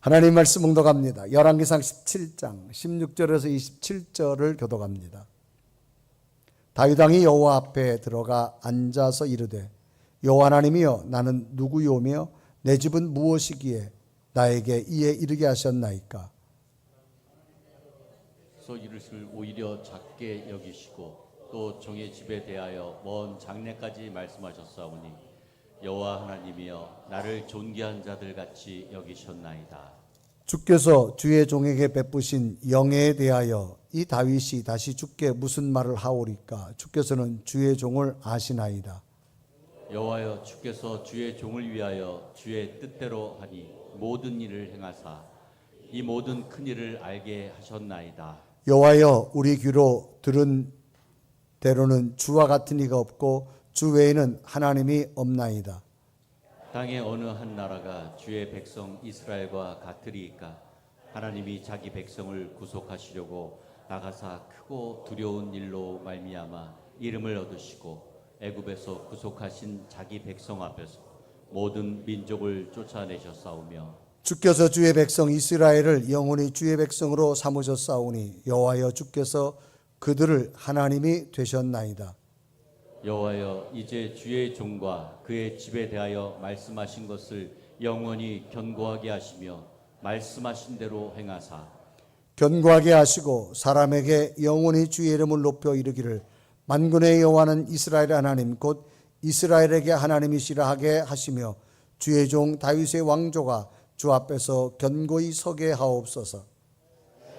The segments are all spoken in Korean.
하나님 말씀 묵독합니다. 열왕기상 17장 16절에서 27절을 교독합니다. 다윗 왕이 여호와 앞에 들어가 앉아서 이르되 여호와 하나님이여 나는 누구요며 내 집은 무엇이기에 나에게 이에 이르게 하셨나이까. 소 이릇을 오히려 작게 여기시고 또 종의 집에 대하여 먼 장래까지 말씀하셨사오니 여호와 하나님이여 나를 존귀한 자들 같이 여기셨나이다. 주께서 주의 종에게 베푸신 영예에 대하여 이 다윗이 다시 주께 무슨 말을 하오리까. 주께서는 주의 종을 아시나이다. 여호와여 주께서 주의 종을 위하여 주의 뜻대로 하니 모든 일을 행하사 이 모든 큰 일을 알게 하셨나이다. 여호와여 우리 귀로 들은 대로는 주와 같은 이가 없고 주 외에는 하나님이 없나이다. 땅의 어느 한 나라가 주의 백성 이스라엘과 같으리이까. 하나님이 자기 백성을 구속하시려고 나가사 크고 두려운 일로 말미암아 이름을 얻으시고 애굽에서 구속하신 자기 백성 앞에서 모든 민족을 쫓아내셨사오며 주께서 주의 백성 이스라엘을 영원히 주의 백성으로 삼으셨사오니 여호와여 주께서 그들을 하나님이 되셨나이다. 여호와여 이제 주의 종과 그의 집에 대하여 말씀하신 것을 영원히 견고하게 하시며 말씀하신 대로 행하사 견고하게 하시고 사람에게 영원히 주의 이름을 높여 이르기를 만군의 여호와는 이스라엘의 하나님 곧 이스라엘에게 하나님이시라 하게 하시며 주의 종 다윗의 왕조가 주 앞에서 견고히 서게 하옵소서.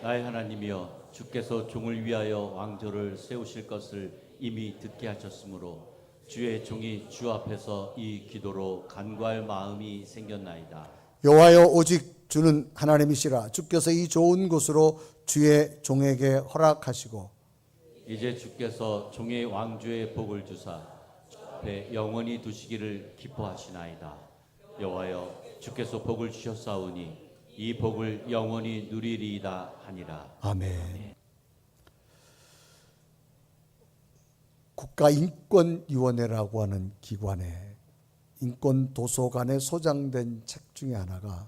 나의 하나님이여 주께서 종을 위하여 왕조를 세우실 것을 이미 듣게 하셨으므로 주의 종이 주 앞에서 이 기도로 간구할 마음이 생겼나이다. 여호와여 오직 주는 하나님이시라. 주께서 이 좋은 곳으로 주의 종에게 허락하시고 이제 주께서 종의 왕조의 복을 주사 주 앞에 영원히 두시기를 기뻐하시나이다. 여호와여 주께서 복을 주셨사오니 이 복을 영원히 누리리이다 하니라. 아멘. 국가인권위원회라고 하는 기관에 인권도서관에 소장된 책 중에 하나가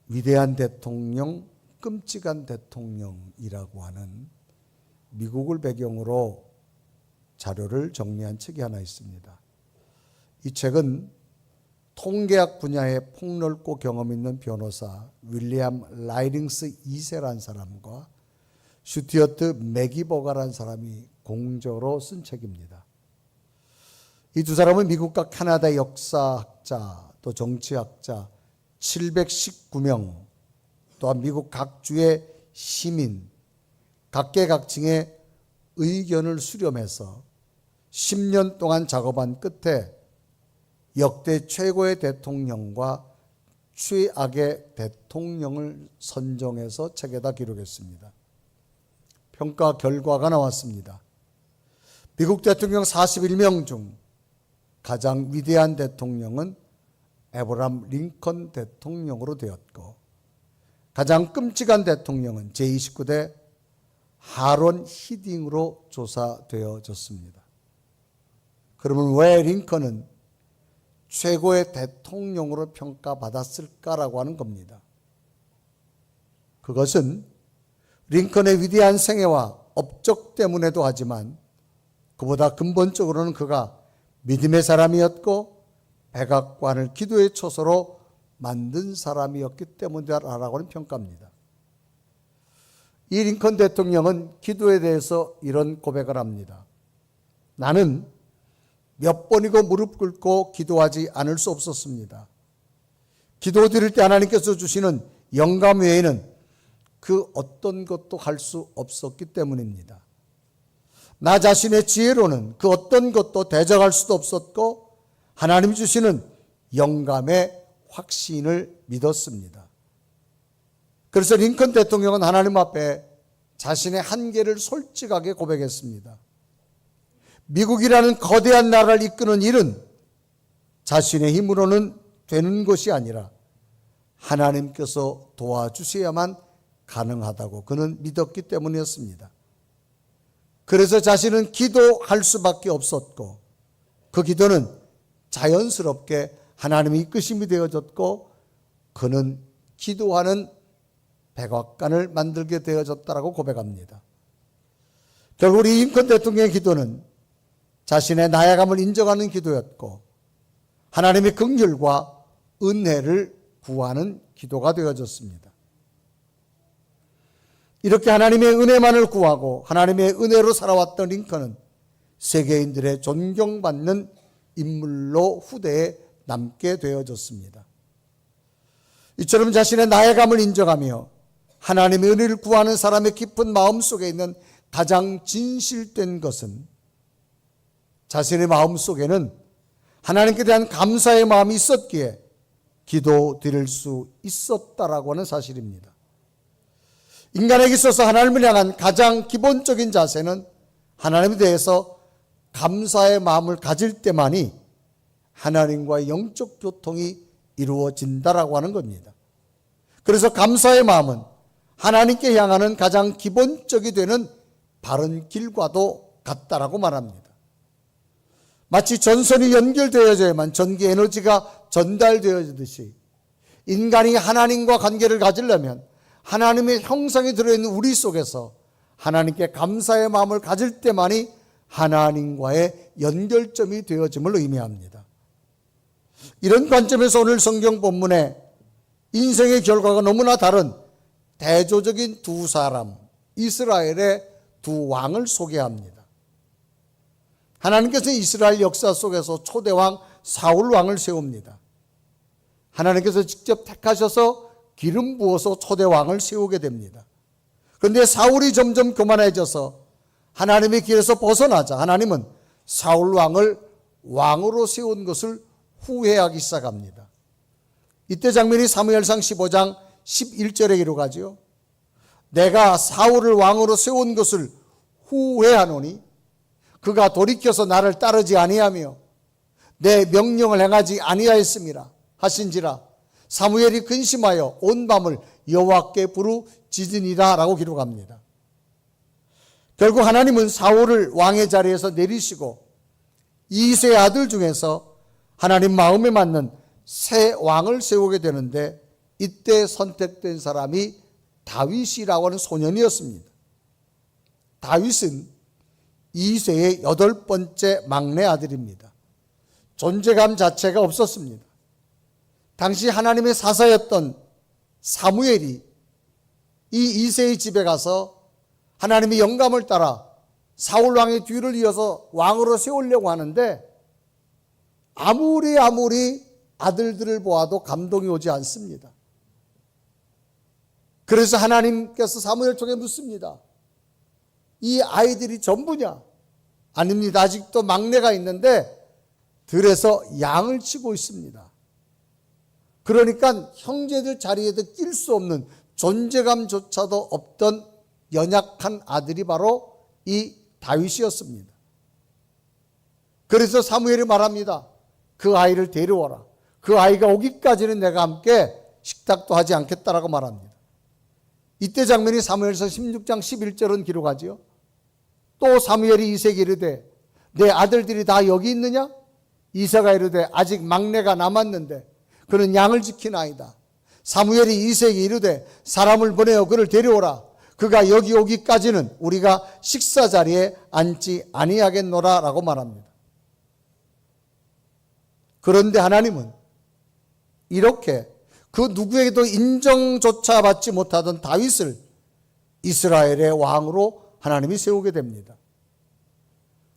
위대한 대통령, 끔찍한 대통령이라고 하는 미국을 배경으로 자료를 정리한 책이 하나 있습니다. 이 책은 통계학 분야에 폭넓고 경험 있는 변호사 윌리엄 라이딩스 2세라는 사람과 슈티어트 맥이버가라는 사람이 공적으로 쓴 책입니다. 이 두 사람은 미국과 캐나다의 역사학자 또 정치학자 719명 또한 미국 각 주의 시민 각계각층의 의견을 수렴해서 10년 동안 작업한 끝에 역대 최고의 대통령과 최악의 대통령을 선정해서 책에다 기록했습니다. 평가 결과가 나왔습니다. 미국 대통령 41명 중 가장 위대한 대통령은 에브라함 링컨 대통령으로 되었고 가장 끔찍한 대통령은 제29대 하론 히딩으로 조사되어졌습니다. 그러면 왜 링컨은 최고의 대통령으로 평가받았을까라고 하는 겁니다. 그것은 링컨의 위대한 생애와 업적 때문에도 하지만 그보다 근본적으로는 그가 믿음의 사람이었고 백악관을 기도의 초소로 만든 사람이었기 때문이다라고 하는 평가입니다. 이 링컨 대통령은 기도에 대해서 이런 고백을 합니다. 나는 몇 번이고 무릎 꿇고 기도하지 않을 수 없었습니다. 기도 드릴 때 하나님께서 주시는 영감 외에는 그 어떤 것도 할 수 없었기 때문입니다. 나 자신의 지혜로는 그 어떤 것도 대적할 수도 없었고 하나님 주시는 영감의 확신을 믿었습니다. 그래서 링컨 대통령은 하나님 앞에 자신의 한계를 솔직하게 고백했습니다. 미국이라는 거대한 나라를 이끄는 일은 자신의 힘으로는 되는 것이 아니라 하나님께서 도와주셔야만 가능하다고 그는 믿었기 때문이었습니다. 그래서 자신은 기도할 수밖에 없었고 그 기도는 자연스럽게 하나님의 이끄심이 되어졌고 그는 기도하는 백악관을 만들게 되어졌다라고 고백합니다. 결국 우리 링컨 대통령의 기도는 자신의 나약함을 인정하는 기도였고 하나님의 긍휼과 은혜를 구하는 기도가 되어졌습니다. 이렇게 하나님의 은혜만을 구하고 하나님의 은혜로 살아왔던 링컨은 세계인들의 존경받는 인물로 후대에 남게 되어졌습니다. 이처럼 자신의 나약함을 인정하며 하나님의 은혜를 구하는 사람의 깊은 마음 속에 있는 가장 진실된 것은 자신의 마음 속에는 하나님께 대한 감사의 마음이 있었기에 기도 드릴 수 있었다라고 하는 사실입니다. 인간에게 있어서 하나님을 향한 가장 기본적인 자세는 하나님에 대해서 감사의 마음을 가질 때만이 하나님과의 영적 교통이 이루어진다라고 하는 겁니다. 그래서 감사의 마음은 하나님께 향하는 가장 기본적이 되는 바른 길과도 같다라고 말합니다. 마치 전선이 연결되어져야만 전기 에너지가 전달되어지듯이 인간이 하나님과 관계를 가지려면 하나님의 형상이 들어있는 우리 속에서 하나님께 감사의 마음을 가질 때만이 하나님과의 연결점이 되어짐을 의미합니다. 이런 관점에서 오늘 성경 본문에 인생의 결과가 너무나 다른 대조적인 두 사람, 이스라엘의 두 왕을 소개합니다. 하나님께서 이스라엘 역사 속에서 초대왕 사울 왕을 세웁니다. 하나님께서 직접 택하셔서 기름 부어서 초대왕을 세우게 됩니다. 그런데 사울이 점점 교만해져서 하나님의 길에서 벗어나자 하나님은 사울 왕을 왕으로 세운 것을 후회하기 시작합니다. 이때 장면이 사무엘상 15장 11절에 기록하지요. 내가 사울을 왕으로 세운 것을 후회하노니 그가 돌이켜서 나를 따르지 아니하며 내 명령을 행하지 아니하였음이라 하신지라 사무엘이 근심하여 온 밤을 여호와께 부르짖으니라 라고 기록합니다. 결국 하나님은 사울을 왕의 자리에서 내리시고 이세의 아들 중에서 하나님 마음에 맞는 새 왕을 세우게 되는데 이때 선택된 사람이 다윗이라고 하는 소년이었습니다. 다윗은 이세의 8번째 막내 아들입니다. 존재감 자체가 없었습니다. 당시 하나님의 사사였던 사무엘이 이 이세의 집에 가서 하나님의 영감을 따라 사울 왕의 뒤를 이어서 왕으로 세우려고 하는데 아무리 아들들을 보아도 감동이 오지 않습니다. 그래서 하나님께서 사무엘 통해 묻습니다. 이 아이들이 전부냐? 아닙니다. 아직도 막내가 있는데 들에서 양을 치고 있습니다. 그러니까 형제들 자리에도 낄 수 없는 존재감조차도 없던 연약한 아들이 바로 이 다윗이었습니다. 그래서 사무엘이 말합니다. 그 아이를 데려와라. 그 아이가 오기까지는 내가 함께 식탁도 하지 않겠다라고 말합니다. 이때 장면이 사무엘서 16장 11절은 기록하지요. 또 사무엘이 이세에게 이르되 내 아들들이 다 여기 있느냐? 이세가 이르되 아직 막내가 남았는데 그는 양을 지키나이다. 사무엘이 이세에게 이르되 사람을 보내어 그를 데려오라. 그가 여기 오기까지는 우리가 식사 자리에 앉지 아니하겠노라 라고 말합니다. 그런데 하나님은 이렇게 그 누구에게도 인정조차 받지 못하던 다윗을 이스라엘의 왕으로 하나님이 세우게 됩니다.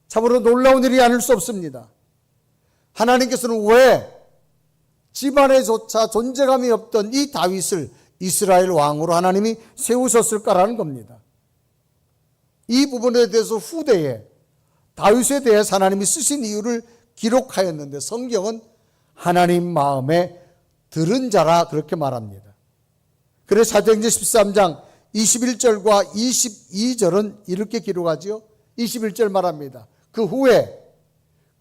참으로 놀라운 일이 아닐 수 없습니다. 하나님께서는 왜 집안에조차 존재감이 없던 이 다윗을 이스라엘 왕으로 하나님이 세우셨을까라는 겁니다. 이 부분에 대해서 후대에 다윗에 대해서 하나님이 쓰신 이유를 기록하였는데 성경은 하나님 마음에 들은 자라 그렇게 말합니다. 그래서 사도행전 13장 21절과 22절은 이렇게 기록하지요. 21절 말합니다. 그 후에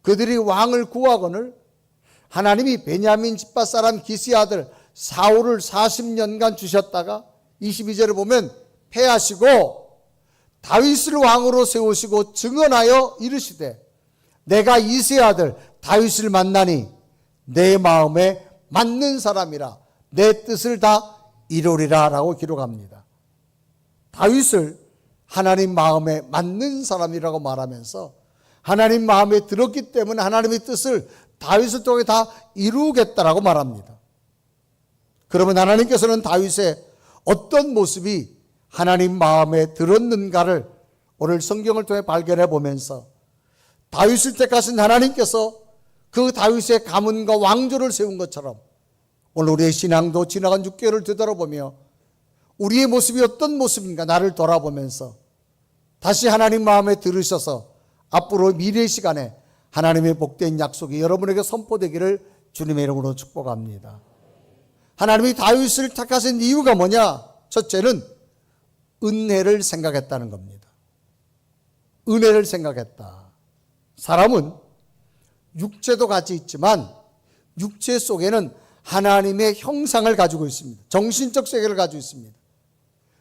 그들이 왕을 구하거늘 하나님이 베냐민 집밭 사람 기스의 아들 사울을 40년간 주셨다가 22절을 보면 패하시고 다윗을 왕으로 세우시고 증언하여 이르시되 내가 이새의 아들 다윗을 만나니 내 마음에 맞는 사람이라 내 뜻을 다 이루리라 라고 기록합니다. 다윗을 하나님 마음에 맞는 사람이라고 말하면서 하나님 마음에 들었기 때문에 하나님의 뜻을 다윗을 통해 다 이루겠다라고 말합니다. 그러면 하나님께서는 다윗의 어떤 모습이 하나님 마음에 들었는가를 오늘 성경을 통해 발견해 보면서 다윗을 택하신 하나님께서 그 다윗의 가문과 왕조를 세운 것처럼 오늘 우리의 신앙도 지나간 6개월을 되돌아보며 우리의 모습이 어떤 모습인가 나를 돌아보면서 다시 하나님 마음에 들으셔서 앞으로 미래의 시간에 하나님의 복된 약속이 여러분에게 선포되기를 주님의 이름으로 축복합니다. 하나님이 다윗을 택하신 이유가 뭐냐? 첫째는 은혜를 생각했다는 겁니다. 은혜를 생각했다. 사람은 육체도 같이 있지만 육체 속에는 하나님의 형상을 가지고 있습니다. 정신적 세계를 가지고 있습니다.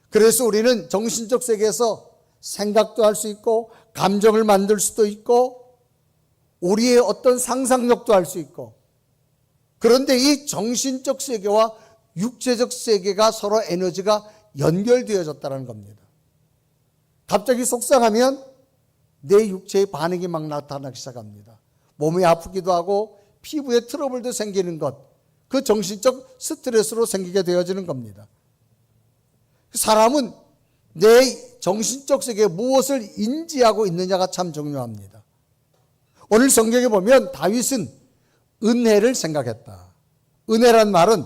그래서 우리는 정신적 세계에서 생각도 할 수 있고 감정을 만들 수도 있고 우리의 어떤 상상력도 할 수 있고, 그런데 이 정신적 세계와 육체적 세계가 서로 에너지가 연결되어졌다는 겁니다. 갑자기 속상하면 내 육체의 반응이 막 나타나기 시작합니다. 몸이 아프기도 하고 피부에 트러블도 생기는 것, 그 정신적 스트레스로 생기게 되어지는 겁니다. 사람은 내 정신적 세계에 무엇을 인지하고 있느냐가 참 중요합니다. 오늘 성경에 보면 다윗은 은혜를 생각했다. 은혜란 말은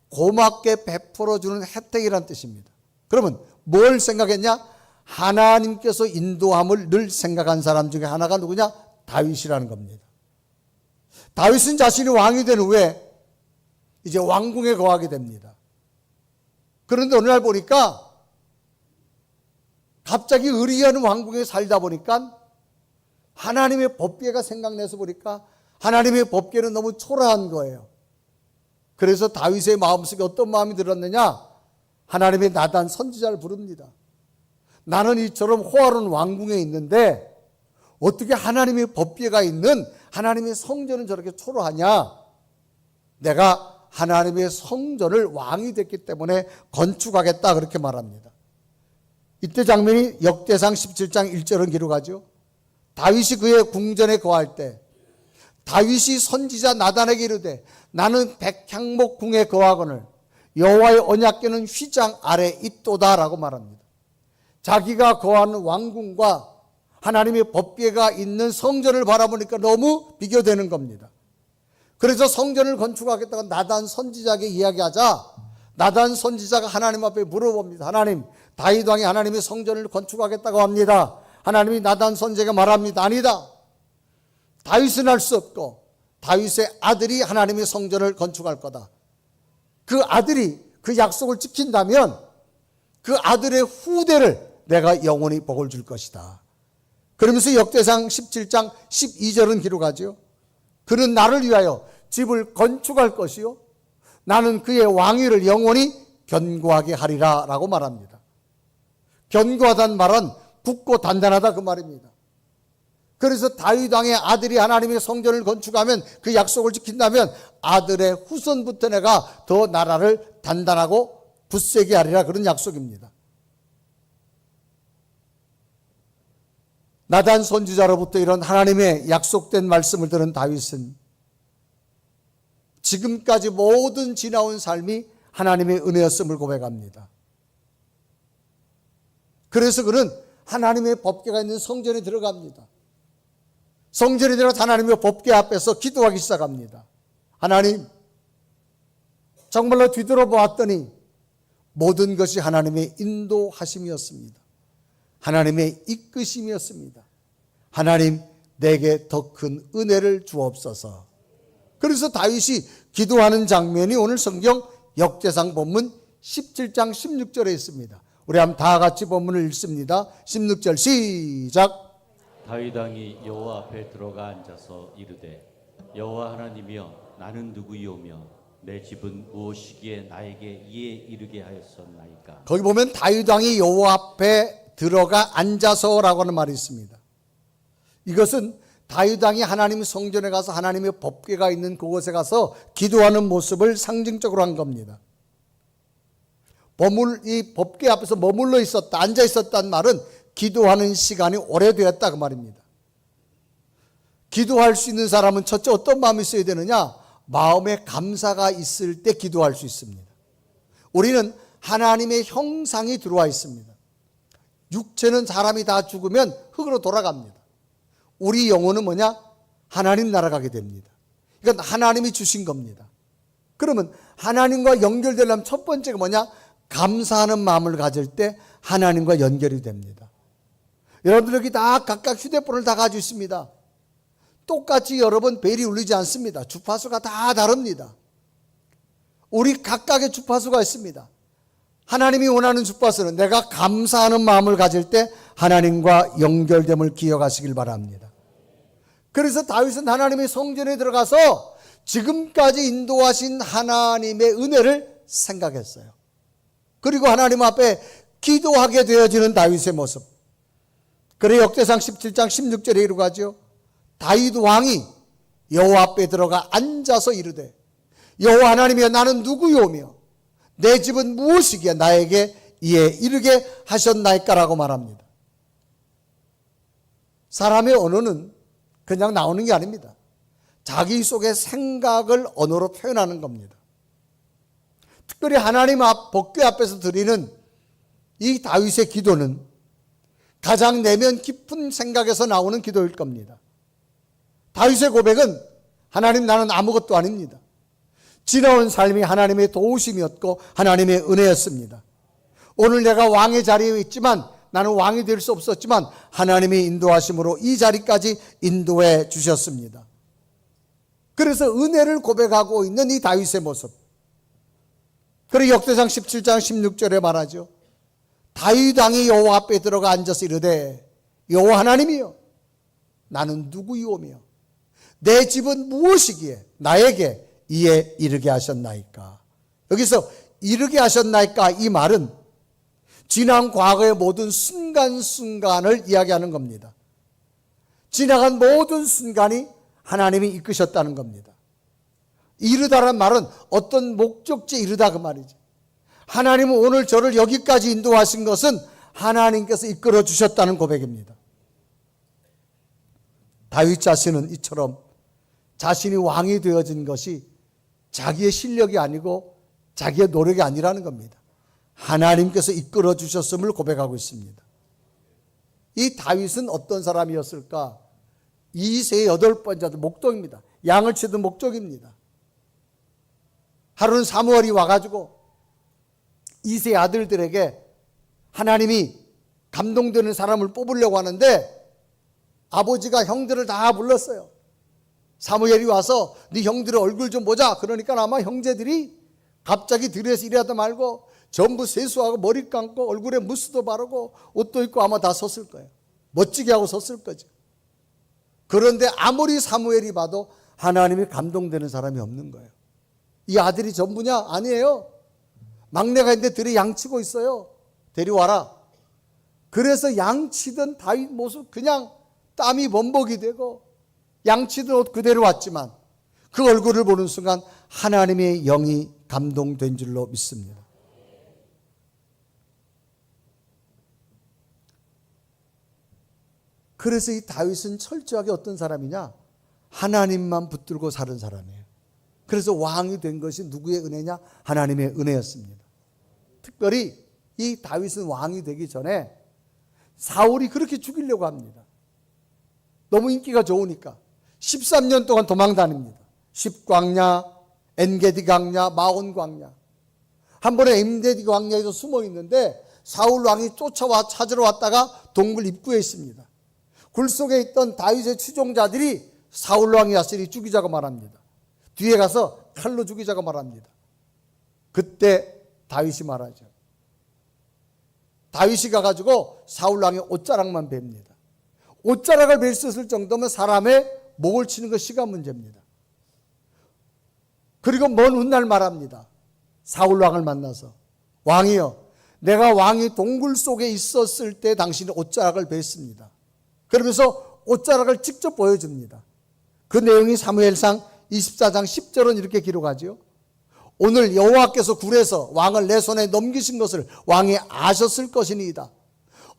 고맙게 베풀어주는 혜택이란 뜻입니다. 그러면 뭘 생각했냐? 하나님께서 인도함을 늘 생각한 사람 중에 하나가 누구냐? 다윗이라는 겁니다. 다윗은 자신이 왕이 된 후에 이제 왕궁에 거하게 됩니다. 그런데 어느 날 보니까 갑자기 의리하는 왕궁에 살다 보니까 하나님의 법궤가 생각나서 보니까 하나님의 법궤는 너무 초라한 거예요. 그래서 다윗의 마음속에 어떤 마음이 들었느냐? 하나님의 나단 선지자를 부릅니다. 나는 이처럼 호화로운 왕궁에 있는데 어떻게 하나님의 법궤가 있는 하나님의 성전은 저렇게 초라하냐? 내가 하나님의 성전을 왕이 됐기 때문에 건축하겠다, 그렇게 말합니다. 이때 장면이 역대상 17장 1절은 기록하죠. 다윗이 그의 궁전에 거할 때 다윗이 선지자 나단에게 이르되 나는 백향목 궁에 거하거늘 여호와의 언약궤는 휘장 아래 있도다라고 말합니다. 자기가 거하는 왕궁과 하나님의 법궤가 있는 성전을 바라보니까 너무 비교되는 겁니다. 그래서 성전을 건축하겠다고 나단 선지자에게 이야기하자 나단 선지자가 하나님 앞에 물어봅니다. 하나님, 다윗 왕이 하나님의 성전을 건축하겠다고 합니다. 하나님이 나단 선지자에게 말합니다. 아니다. 다윗은 할 수 없고 다윗의 아들이 하나님의 성전을 건축할 거다. 그 아들이 그 약속을 지킨다면 그 아들의 후대를 내가 영원히 복을 줄 것이다. 그러면서 역대상 17장 12절은 기록하죠. 그는 나를 위하여 집을 건축할 것이요 나는 그의 왕위를 영원히 견고하게 하리라 라고 말합니다. 견고하다는 말은 굳고 단단하다 그 말입니다. 그래서 다윗 왕의 아들이 하나님의 성전을 건축하면 그 약속을 지킨다면 아들의 후손부터 내가 더 나라를 단단하고 굳세게 하리라, 그런 약속입니다. 나단 선지자로부터 이런 하나님의 약속된 말씀을 들은 다윗은 지금까지 모든 지나온 삶이 하나님의 은혜였음을 고백합니다. 그래서 그는 하나님의 법궤가 있는 성전에 들어갑니다. 성전에 들어가서 하나님의 법궤 앞에서 기도하기 시작합니다. 하나님, 정말로 뒤돌아보았더니 모든 것이 하나님의 인도하심이었습니다. 하나님의 이끄심이었습니다. 하나님, 내게 더 큰 은혜를 주옵소서. 그래서 다윗이 기도하는 장면이 오늘 성경 역대상 본문 17장 16절에 있습니다. 우리 한번 다 같이 본문을 읽습니다. 16절 시작. 다윗 왕이 여호와 앞에 들어가 앉아서 이르되 여호와 하나님이여 나는 누구이오며 내 집은 무엇이기에 나에게 이에 이르게 하였었나이까. 거기 보면 다윗 왕이 여호와 앞에 들어가 앉아서라고 하는 말이 있습니다. 이것은 다윗 왕이 하나님의 성전에 가서 하나님의 법궤가 있는 그곳에 가서 기도하는 모습을 상징적으로 한 겁니다. 이 법궤 앞에서 머물러 있었다, 앉아 있었다는 말은 기도하는 시간이 오래되었다 그 말입니다. 기도할 수 있는 사람은 첫째 어떤 마음이 있어야 되느냐? 마음에 감사가 있을 때 기도할 수 있습니다. 우리는 하나님의 형상이 들어와 있습니다. 육체는 사람이 다 죽으면 흙으로 돌아갑니다. 우리 영혼은 뭐냐? 하나님 날아가게 됩니다. 이건 하나님이 주신 겁니다. 그러면 하나님과 연결되려면 첫 번째가 뭐냐? 감사하는 마음을 가질 때 하나님과 연결이 됩니다. 여러분들 여기 다 각각 휴대폰을 다 가지고 있습니다. 똑같이 여러 번 벨이 울리지 않습니다. 주파수가 다 다릅니다. 우리 각각의 주파수가 있습니다. 하나님이 원하는 주파수는 내가 감사하는 마음을 가질 때 하나님과 연결됨을 기억하시길 바랍니다. 그래서 다윗은 하나님의 성전에 들어가서 지금까지 인도하신 하나님의 은혜를 생각했어요. 그리고 하나님 앞에 기도하게 되어지는 다윗의 모습. 그래 역대상 17장 16절에 이르고 하죠. 다윗 왕이 여호와 앞에 들어가 앉아서 이르되 여호와 하나님이여 나는 누구요며 내 집은 무엇이기에 나에게 이에 이르게 하셨나이까라고 말합니다. 사람의 언어는 그냥 나오는 게 아닙니다. 자기 속의 생각을 언어로 표현하는 겁니다. 특별히 하나님 법궤 앞에서 드리는 이 다윗의 기도는 가장 내면 깊은 생각에서 나오는 기도일 겁니다. 다윗의 고백은 하나님 나는 아무것도 아닙니다. 지나온 삶이 하나님의 도우심이었고 하나님의 은혜였습니다. 오늘 내가 왕의 자리에 있지만 나는 왕이 될 수 없었지만 하나님의 인도하심으로 이 자리까지 인도해 주셨습니다. 그래서 은혜를 고백하고 있는 이 다윗의 모습. 그리고 역대상 17장 16절에 말하죠. 다윗 왕이 여호와 앞에 들어가 앉아서 이르되 여호와 하나님이여 나는 누구이오며 내 집은 무엇이기에 나에게 이에 이르게 하셨나이까. 여기서 이르게 하셨나이까 이 말은 지난 과거의 모든 순간순간을 이야기하는 겁니다. 지나간 모든 순간이 하나님이 이끄셨다는 겁니다. 이르다란 말은 어떤 목적지에 이르다 그 말이죠. 하나님은 오늘 저를 여기까지 인도하신 것은 하나님께서 이끌어 주셨다는 고백입니다. 다윗 자신은 이처럼 자신이 왕이 되어진 것이 자기의 실력이 아니고 자기의 노력이 아니라는 겁니다. 하나님께서 이끌어 주셨음을 고백하고 있습니다. 이 다윗은 어떤 사람이었을까? 2세의 8번째 아들 목동입니다. 양을 치던 목적입니다. 하루는 사무엘이 와가지고 2세의 아들들에게 하나님이 감동되는 사람을 뽑으려고 하는데 아버지가 형들을 다 불렀어요. 사무엘이 와서 네 형들의 얼굴 좀 보자. 그러니까 아마 형제들이 갑자기 들에서 일하다 말고 전부 세수하고 머리 감고 얼굴에 무스도 바르고 옷도 입고 아마 다 섰을 거예요. 멋지게 하고 섰을 거죠. 그런데 아무리 사무엘이 봐도 하나님이 감동되는 사람이 없는 거예요. 이 아들이 전부냐? 아니에요. 막내가 있는데 들에 양치고 있어요. 데려와라. 그래서 양치던 다윗 모습 그냥 땀이 범벅이 되고 양치던 옷 그대로 왔지만 그 얼굴을 보는 순간 하나님의 영이 감동된 줄로 믿습니다. 그래서 이 다윗은 철저하게 어떤 사람이냐? 하나님만 붙들고 사는 사람이에요. 그래서 왕이 된 것이 누구의 은혜냐? 하나님의 은혜였습니다. 특별히 이 다윗은 왕이 되기 전에 사울이 그렇게 죽이려고 합니다. 너무 인기가 좋으니까 13년 동안 도망 다닙니다. 십광야, 엔게디 광야, 마온 광야. 한 번에 엔게디 광야에서 숨어 있는데 사울 왕이 쫓아와 찾으러 왔다가 동굴 입구에 있습니다. 굴 속에 있던 다윗의 추종자들이 사울 왕이 왔으니 죽이자고 말합니다. 뒤에 가서 칼로 죽이자고 말합니다. 그때 다윗이 말하죠. 다윗이 가가지고 사울 왕의 옷자락만 베입니다. 옷자락을 벨 수 있을 정도면 사람의 목을 치는 것 시간 문제입니다. 그리고 먼 훗날 말합니다. 사울 왕을 만나서 왕이여 내가 왕이 동굴 속에 있었을 때 당신이 옷자락을 벨습니다. 그러면서 옷자락을 직접 보여줍니다. 그 내용이 사무엘상 24장 10절은 이렇게 기록하죠. 오늘 여호와께서 굴에서 왕을 내 손에 넘기신 것을 왕이 아셨을 것이니이다.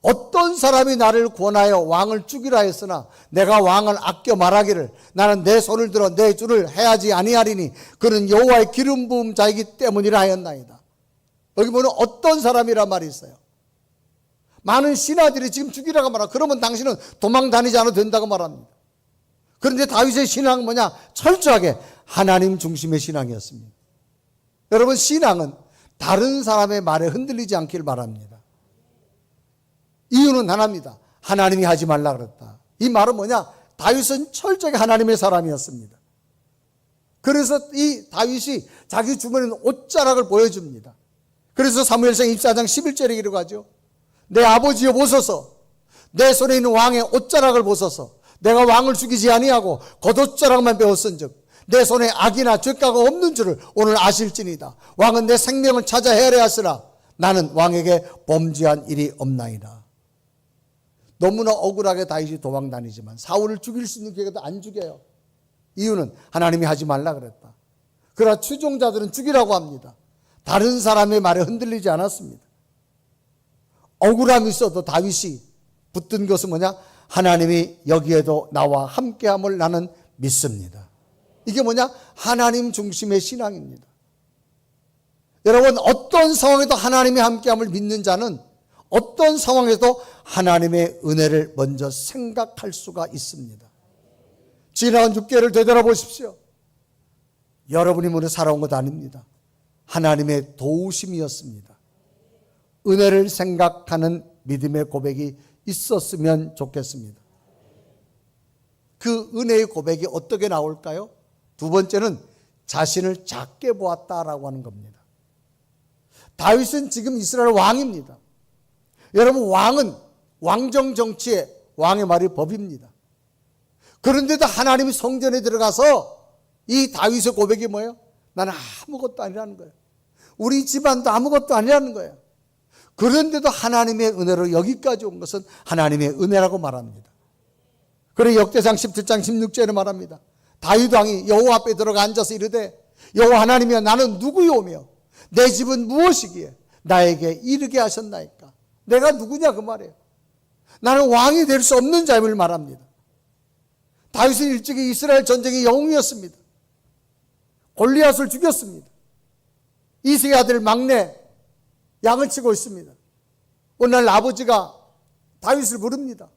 어떤 사람이 나를 권하여 왕을 죽이라 했으나 내가 왕을 아껴 말하기를 나는 내 손을 들어 내 주를 해하지 아니하리니 그는 여호와의 기름 부음 자이기 때문이라 하였나이다. 여기 보면 어떤 사람이란 말이 있어요. 많은 신하들이 지금 죽이라고 말하고 그러면 당신은 도망 다니지 않아도 된다고 말합니다. 그런데 다윗의 신앙은 뭐냐? 철저하게 하나님 중심의 신앙이었습니다. 여러분, 신앙은 다른 사람의 말에 흔들리지 않기를 바랍니다. 이유는 하나입니다. 하나님이 하지 말라 그랬다. 이 말은 뭐냐? 다윗은 철저하게 하나님의 사람이었습니다. 그래서 이 다윗이 자기 주머니에 있는 옷자락을 보여줍니다. 그래서 사무엘상 24장 11절에 이르고 하죠. 내 아버지여 보소서, 내 손에 있는 왕의 옷자락을 보소서. 내가 왕을 죽이지 아니하고 겉옷자락만 배웠은즉 내 손에 악이나 죄가가 없는 줄을 오늘 아실지니이다. 왕은 내 생명을 찾아 헤아려하으나 나는 왕에게 범죄한 일이 없나이다. 너무나 억울하게 다윗이 도망 다니지만 사울을 죽일 수 있는 기회도 안 죽여요. 이유는 하나님이 하지 말라 그랬다. 그러나 추종자들은 죽이라고 합니다. 다른 사람의 말에 흔들리지 않았습니다. 억울함이 있어도 다윗이 붙든 것은 뭐냐? 하나님이 여기에도 나와 함께함을 나는 믿습니다. 이게 뭐냐? 하나님 중심의 신앙입니다. 여러분, 어떤 상황에도 하나님이 함께함을 믿는 자는 어떤 상황에도 하나님의 은혜를 먼저 생각할 수가 있습니다. 지나온 6개월을 되돌아보십시오. 여러분이 문에 살아온 것 아닙니다. 하나님의 도우심이었습니다. 은혜를 생각하는 믿음의 고백이 있었으면 좋겠습니다. 그 은혜의 고백이 어떻게 나올까요? 두 번째는 자신을 작게 보았다라고 하는 겁니다. 다윗은 지금 이스라엘 왕입니다. 여러분, 왕은 왕정 정치의 왕의 말이 법입니다. 그런데도 하나님이 성전에 들어가서 이 다윗의 고백이 뭐예요? 나는 아무것도 아니라는 거예요. 우리 집안도 아무것도 아니라는 거예요. 그런데도 하나님의 은혜로 여기까지 온 것은 하나님의 은혜라고 말합니다. 그래 역대상 17장 16절에 말합니다. 다윗 왕이 여호와 앞에 들어가 앉아서 이르되 여호와 하나님이여 나는 누구요며 내 집은 무엇이기에 나에게 이르게 하셨나이까. 내가 누구냐 그 말이에요. 나는 왕이 될 수 없는 자임을 말합니다. 다윗은 일찍이 이스라엘 전쟁의 영웅이었습니다. 골리앗을 죽였습니다. 이새의 아들 막내 양을 치고 있습니다. 오늘 아버지가 다윗을 부릅니다.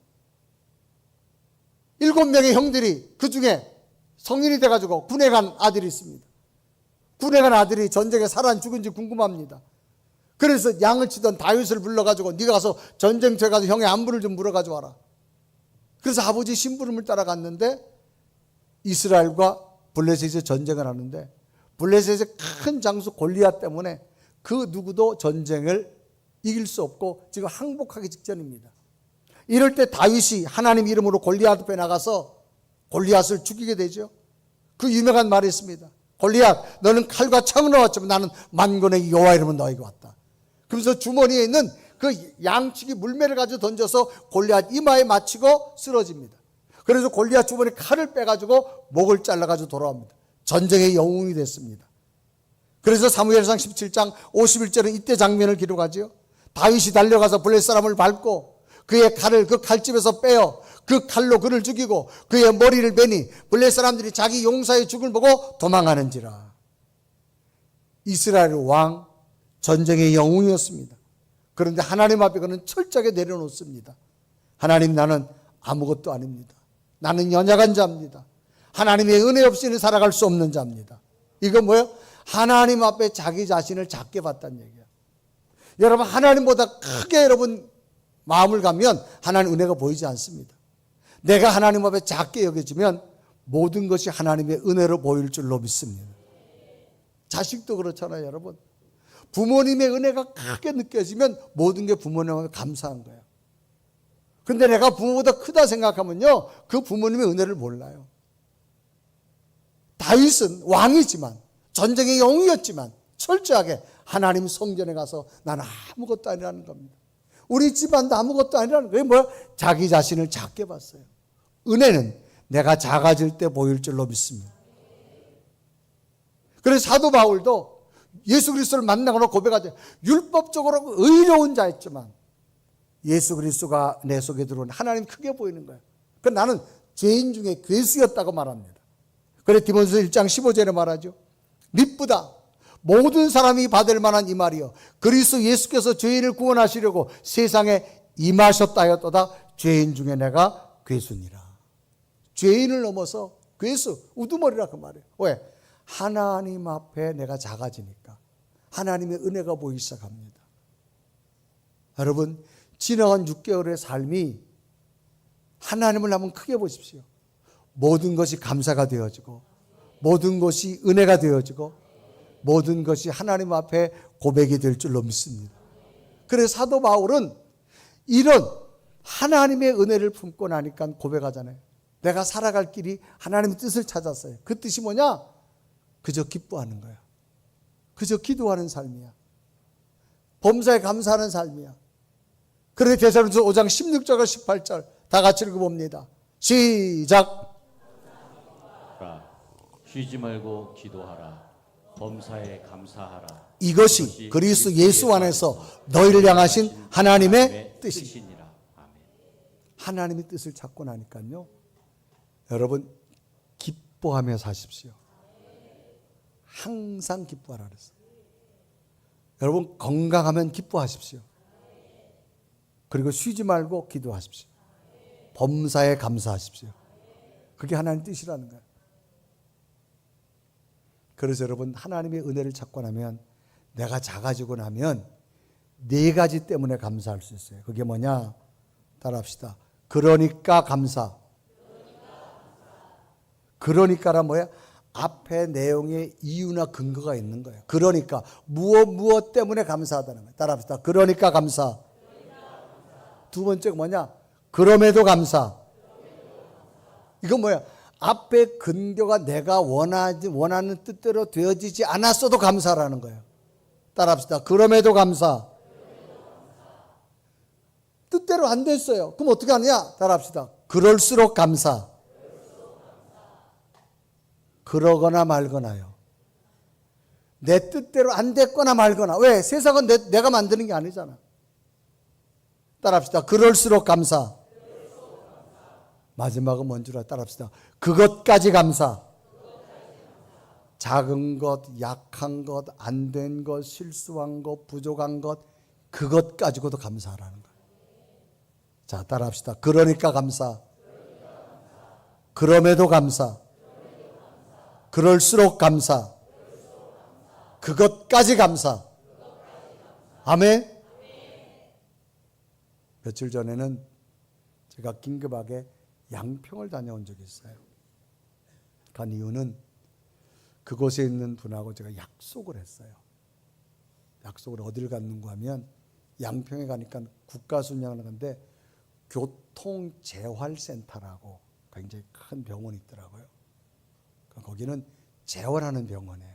7명의 형들이 그 중에 성인이 돼가지고 군에 간 아들이 있습니다. 군에 간 아들이 전쟁에 살아 죽은지 궁금합니다. 그래서 양을 치던 다윗을 불러가지고 네가 가서 전쟁터에 가서 형의 안부를 좀 물어가지고 와라. 그래서 아버지 심부름을 따라갔는데 이스라엘과 블레셋이 전쟁을 하는데 블레셋의 큰 장수 골리앗 때문에 그 누구도 전쟁을 이길 수 없고 지금 항복하기 직전입니다. 이럴 때 다윗이 하나님 이름으로 골리앗 앞에 나가서 골리앗을 죽이게 되죠. 그 유명한 말이 있습니다. 골리앗, 너는 칼과 창을 넣었지만 나는 만군의 여호와 이름으로 너에게 왔다. 그러면서 주머니에 있는 그 양치기 물매를 가지고 던져서 골리앗 이마에 맞히고 쓰러집니다. 그래서 골리앗 주머니 칼을 빼가지고 목을 잘라가지고 돌아옵니다. 전쟁의 영웅이 됐습니다. 그래서 사무엘상 17장 51절은 이때 장면을 기록하죠. 다윗이 달려가서 블레셋 사람을 밟고 그의 칼을 그 칼집에서 빼어 그 칼로 그를 죽이고 그의 머리를 베니 블레셋 사람들이 자기 용사의 죽을 보고 도망하는지라. 이스라엘 왕 전쟁의 영웅이었습니다. 그런데 하나님 앞에 그는 철저하게 내려놓습니다. 하나님, 나는 아무것도 아닙니다. 나는 연약한 자입니다. 하나님의 은혜 없이는 살아갈 수 없는 자입니다. 이건 뭐예요? 하나님 앞에 자기 자신을 작게 봤다는 얘기예요. 여러분, 하나님보다 크게 여러분 마음을 가면 하나님 은혜가 보이지 않습니다. 내가 하나님 앞에 작게 여겨지면 모든 것이 하나님의 은혜로 보일 줄로 믿습니다. 자식도 그렇잖아요, 여러분. 부모님의 은혜가 크게 느껴지면 모든 게 부모님한테 감사한 거예요. 근데 내가 부모보다 크다 생각하면요, 그 부모님의 은혜를 몰라요. 다윗은 왕이지만 전쟁의 영웅이었지만 철저하게 하나님 성전에 가서 나는 아무것도 아니라는 겁니다. 우리 집안도 아무것도 아니라는 거예요. 뭐야? 자기 자신을 작게 봤어요. 은혜는 내가 작아질 때 보일 줄로 믿습니다. 그래서 사도 바울도 예수 그리스도를 만나거나 고백하지 율법적으로 의로운 자였지만 예수 그리스도가 내 속에 들어온 하나님 크게 보이는 거예요. 그 나는 죄인 중에 괴수였다고 말합니다. 그래 디모데서 1장 15절에 말하죠. 미쁘다 모든 사람이 받을 만한 이 말이요 그리스도 예수께서 죄인을 구원하시려고 세상에 임하셨다 하였도다. 죄인 중에 내가 괴수니라. 죄인을 넘어서 괴수, 우두머리라 그 말이에요. 왜? 하나님 앞에 내가 작아지니까 하나님의 은혜가 보이기 시작합니다. 여러분 지나간 6개월의 삶이 하나님을 한번 크게 보십시오. 모든 것이 감사가 되어지고 모든 것이 은혜가 되어지고 모든 것이 하나님 앞에 고백이 될 줄로 믿습니다. 그래서 사도 바울은 이런 하나님의 은혜를 품고 나니까 고백하잖아요. 내가 살아갈 길이 하나님의 뜻을 찾았어요. 그 뜻이 뭐냐? 그저 기뻐하는 거야. 그저 기도하는 삶이야. 범사에 감사하는 삶이야. 그래서 데살로니가서 5장 16절과 18절 다 같이 읽어봅니다. 시작. 쉬지 말고 기도하라. 범사에 감사하라. 이것이 그리스도 예수 안에서 너희를 향하신 하나님의 뜻이니라. 하나님의 뜻을 찾고 나니까요. 여러분 기뻐하며 사십시오. 항상 기뻐하라 그랬어요. 여러분 건강하면 기뻐하십시오. 그리고 쉬지 말고 기도하십시오. 범사에 감사하십시오. 그게 하나님 뜻이라는 거예요. 그래서 여러분 하나님의 은혜를 찾고 나면 내가 작아지고 나면 4가지 때문에 감사할 수 있어요. 그게 뭐냐? 따라합시다. 그러니까 감사. 그러니까란 뭐야? 앞에 내용에 이유나 근거가 있는 거예요. 그러니까 무엇 때문에 감사하다는 거예요. 따라합시다. 그러니까 감사. 두 번째가 뭐냐? 그럼에도 감사. 이건 뭐야? 앞에 근거가 내가 원하는 뜻대로 되어지지 않았어도 감사라는 거예요. 따라합시다. 그럼에도 감사. 뜻대로 안 됐어요. 그럼 어떻게 하느냐? 따라합시다. 그럴수록 감사. 그러거나 말거나요. 내 뜻대로 안 됐거나 말거나. 왜? 세상은 내가 만드는 게 아니잖아. 따라합시다. 그럴수록 감사. 마지막은 뭔 줄 알아? 따라합시다. 그것까지 감사. 작은 것, 약한 것, 안 된 것, 실수한 것, 부족한 것, 그것 가지고도 감사하라는 거예요. 자, 따라합시다. 그러니까 감사. 그럼에도 감사. 그럴수록 감사. 그것까지 감사. 아멘. 며칠 전에는 제가 긴급하게 양평을 다녀온 적이 있어요. 간 이유는 그곳에 있는 분하고 제가 약속을 했어요. 약속을 어디를 갔는가 하면 양평에 가니까 국가순양을 하는데 교통재활센터라고 굉장히 큰 병원이 있더라고요. 거기는 재활하는 병원이에요.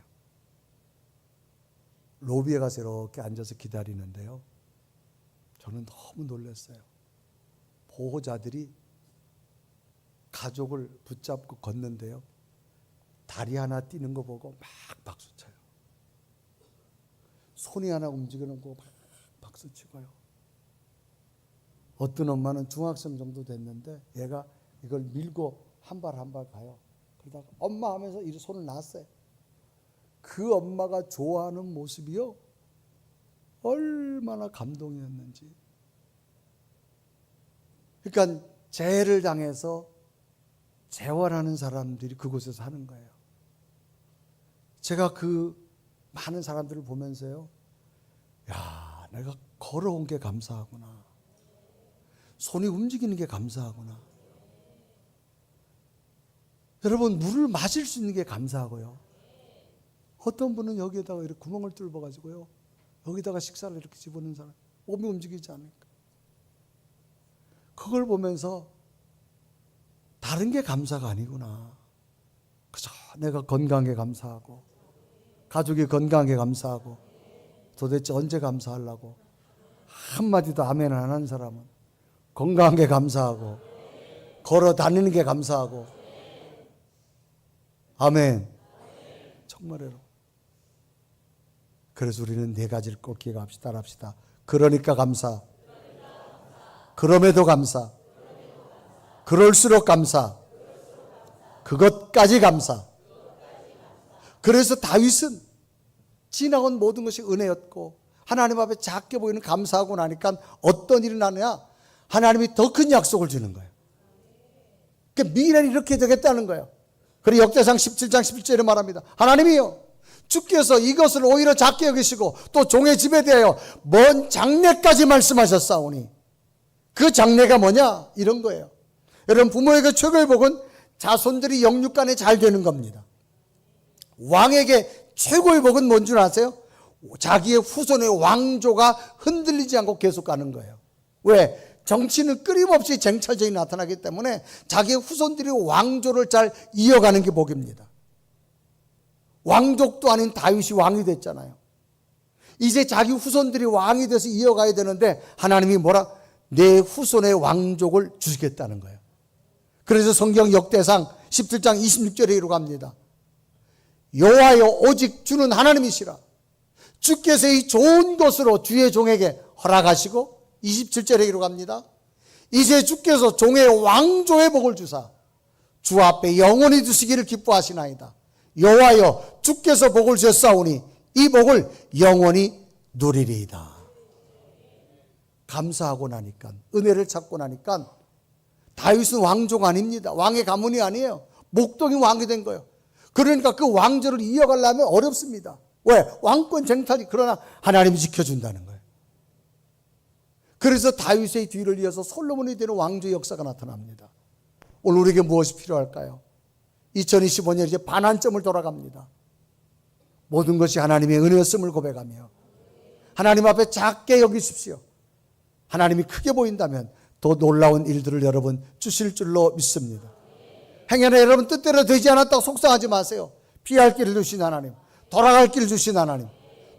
로비에 가서 이렇게 앉아서 기다리는데요. 저는 너무 놀랐어요. 보호자들이 가족을 붙잡고 걷는데요. 다리 하나 띄는 거 보고 막 박수쳐요. 손이 하나 움직이는 거 막 박수치고요. 어떤 엄마는 중학생 정도 됐는데 얘가 이걸 밀고 한 발 한 발 가요. 그러다가 엄마 하면서 이 손을 놨어요. 그 엄마가 좋아하는 모습이요. 얼마나 감동이었는지. 그러니까 재해를 당해서 재활하는 사람들이 그곳에서 하는 거예요. 제가 그 많은 사람들을 보면서요. 야, 내가 걸어온 게 감사하구나. 손이 움직이는 게 감사하구나. 여러분, 물을 마실 수 있는 게 감사하고요. 어떤 분은 여기에다가 이렇게 구멍을 뚫어가지고요. 여기다가 식사를 이렇게 집어넣는 사람. 몸이 움직이지 않으니까. 그걸 보면서 다른 게 감사가 아니구나. 그저 내가 건강에 감사하고 가족이 건강에 감사하고 도대체 언제 감사하려고 한마디도 아멘 안 하는 사람은 건강한 게 감사하고 걸어 다니는 게 감사하고 아멘. 정말 여러분. 그래서 우리는 네 가지를 꼭 기억합시다. 따라합시다. 그러니까 감사, 그럼에도 감사, 그럴수록 감사, 그것까지 감사. 그래서 다윗은 지나온 모든 것이 은혜였고 하나님 앞에 작게 보이는 감사하고 나니까 어떤 일이 나느냐, 하나님이 더 큰 약속을 주는 거예요. 그러니까 미래는 이렇게 되겠다는 거예요. 그리고 역대상 17장 11절에 말합니다. 하나님이요, 주께서 이것을 오히려 작게 여기시고 또 종의 집에 대하여 먼 장래까지 말씀하셨사오니, 그 장래가 뭐냐? 이런 거예요. 여러분, 부모에게 최고의 복은 자손들이 영육간에 잘 되는 겁니다. 왕에게 최고의 복은 뭔 줄 아세요? 자기의 후손의 왕조가 흔들리지 않고 계속 가는 거예요. 왜? 정치는 끊임없이 쟁찰전이 나타나기 때문에 자기의 후손들이 왕조를 잘 이어가는 게 복입니다. 왕족도 아닌 다윗이 왕이 됐잖아요. 이제 자기 후손들이 왕이 돼서 이어가야 되는데 하나님이 뭐라? 내 후손의 왕족을 주시겠다는 거예요. 그래서 성경 역대상 17장 26절에 이르고 합니다. 여호와여, 오직 주는 하나님이시라. 주께서 이 좋은 것으로 주의 종에게 허락하시고, 27절에 이르고 합니다. 이제 주께서 종의 왕조의 복을 주사 주 앞에 영원히 두시기를 기뻐하시나이다. 여호와여, 주께서 복을 주셨사오니 이 복을 영원히 누리리이다. 감사하고 나니까, 은혜를 찾고 나니까, 다윗은 왕조가 아닙니다. 왕의 가문이 아니에요. 목동이 왕이 된 거예요. 그러니까 그 왕조를 이어가려면 어렵습니다. 왜? 왕권 쟁탈이, 그러나 하나님이 지켜준다는 거예요. 그래서 다윗의 뒤를 이어서 솔로몬이 되는 왕조의 역사가 나타납니다. 오늘 우리에게 무엇이 필요할까요? 2025년 이제 반환점을 돌아갑니다. 모든 것이 하나님의 은혜였음을 고백하며 하나님 앞에 작게 여기십시오. 하나님이 크게 보인다면 더 놀라운 일들을 여러분 주실 줄로 믿습니다. 행여나 여러분 뜻대로 되지 않았다고 속상하지 마세요. 피할 길을 주신 하나님, 돌아갈 길을 주신 하나님,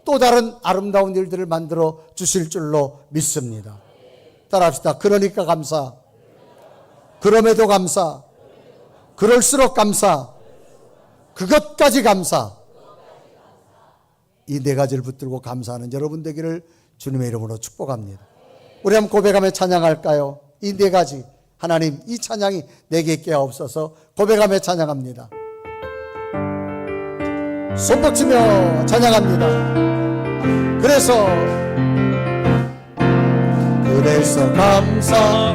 또 다른 아름다운 일들을 만들어 주실 줄로 믿습니다. 따라합시다. 그러니까 감사, 그럼에도 감사, 그럴수록 감사, 그것까지 감사. 이 네 가지를 붙들고 감사하는 여러분 되기를 주님의 이름으로 축복합니다. 우리 한번 고백하며 찬양할까요? 이 네 가지, 하나님, 이 찬양이 내게 있게 하옵소서. 고백하며 찬양합니다. 손뼉치며 찬양합니다. 그래서 감사,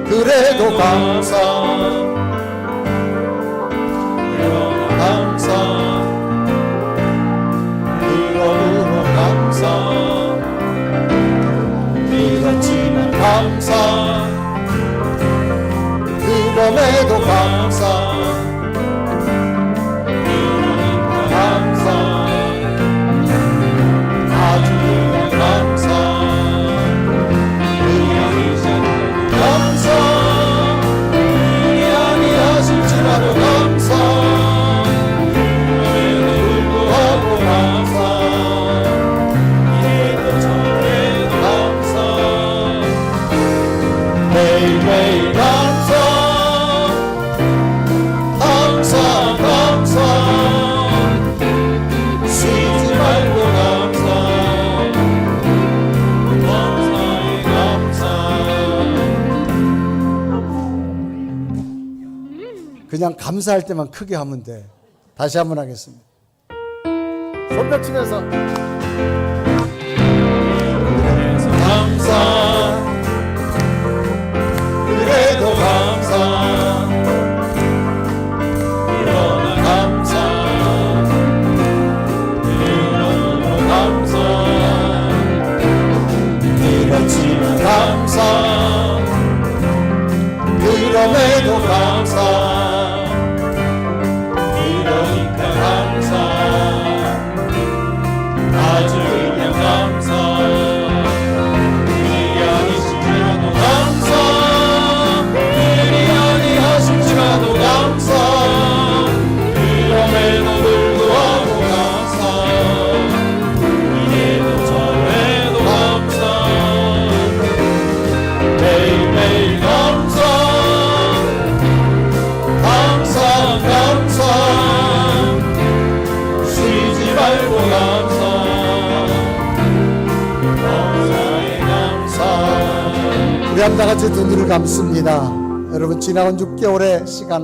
그래도 감사, 감사, 그러므로 감사, 그렇지만 감사, 그럼에도 감사, 그러니까 감사, 아주 감사, 감사, 일이 아니하실지라도 감사, 그럼에도 불구하고 감사, 이래도 저래도 감사, 매일매일 감사, 감사, 감사, 쉬지 말고 감사, 감사에 감사. 그냥 감사할 때만 크게 하면 돼. 다시 한번 하겠습니다. 손뼉 치면서 감사, 그래도 감사, 일어나 감사, 그러므로 감사, 이렇지만 감사, 그럼에도 감사, 그러니까 감사, 아주 시간 다 같이 두 눈을 감습니다. 여러분, 지나온 6개월의 시간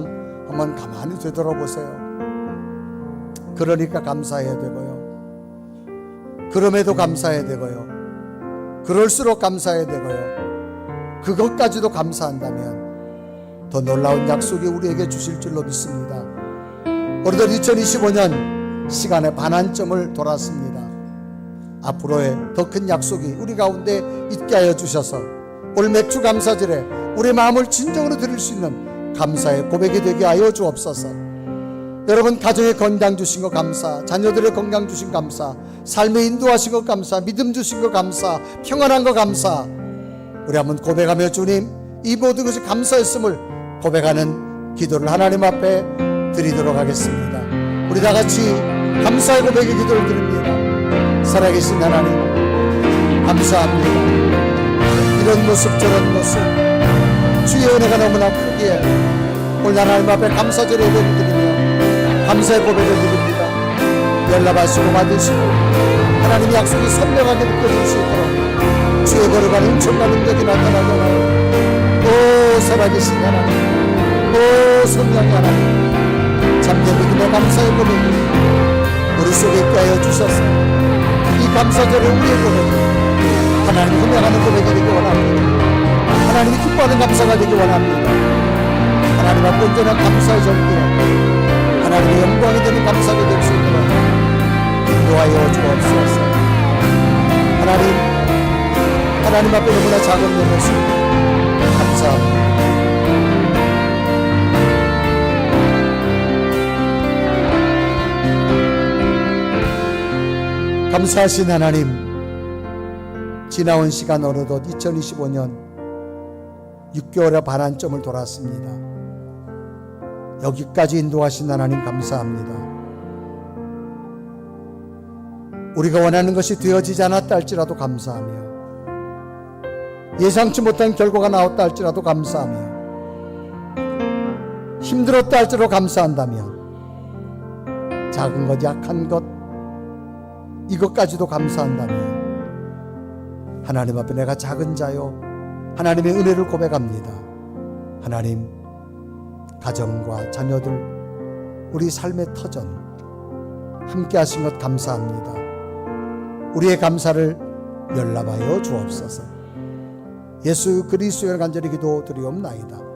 한번 가만히 되돌아보세요. 그러니까 감사해야 되고요. 그럼에도 감사해야 되고요. 그럴수록 감사해야 되고요. 그것까지도 감사한다면 더 놀라운 약속이 우리에게 주실 줄로 믿습니다. 우리들 2025년 시간의 반환점을 돌았습니다. 앞으로의 더 큰 약속이 우리 가운데 있게 하여 주셔서 올 맥주 감사절에 우리 마음을 진정으로 드릴 수 있는 감사의 고백이 되게 하여 주옵소서. 여러분, 가정의 건강 주신 거 감사, 자녀들의 건강 주신 감사, 삶에 인도하신 거 감사, 믿음 주신 거 감사, 평안한 거 감사. 우리 한번 고백하며 주님, 이 모든 것이 감사했음을 고백하는 기도를 하나님 앞에 드리도록 하겠습니다. 우리 다 같이 감사의 고백의 기도를 드립니다. 살아계신 하나님, 감사합니다. 이런 모습 저런 모습 주의 은혜가 너무나 크기에 오늘 하나님 앞에 감사절의 예배를 드리며 감사의 고백을 드립니다. 연락하시고 받으시고 하나님의 약속이 선명하게 느껴질 수 있도록 주의 거룩한 은총과 능력이 나타나게 하나님, 오 살아계신 하나님, 오 성령의 하나님, 참된 믿음의 감사의 고백을 우리 속에 있게 하여 주셔서 이 감사절을 우리의 고백을 하나님 흥명하는 고백이 되기 원합니다. 하나님이 기뻐하는 감사가 되기 원합니다. 하나님 앞에 온전한 감사의 절기에 하나님의 영광이 되는 감사가 될 수 있도록 인도하여 주옵소서. 하나님 앞에 너무나 작은 내 모습 감사합니다. 감사하신 하나님, 지나온 시간 어느덧 2025년 6개월의 반환점을 돌았습니다. 여기까지 인도하신 하나님 감사합니다. 우리가 원하는 것이 되어지지 않았다 할지라도 감사하며, 예상치 못한 결과가 나왔다 할지라도 감사하며, 힘들었다 할지라도 감사한다면, 작은 것 약한 것 이것까지도 감사한다면 하나님 앞에 내가 작은 자요 하나님의 은혜를 고백합니다. 하나님, 가정과 자녀들, 우리 삶의 터전 함께 하신 것 감사합니다. 우리의 감사를 연락하여 주옵소서. 예수 그리스도의 간절히 기도드리옵나이다.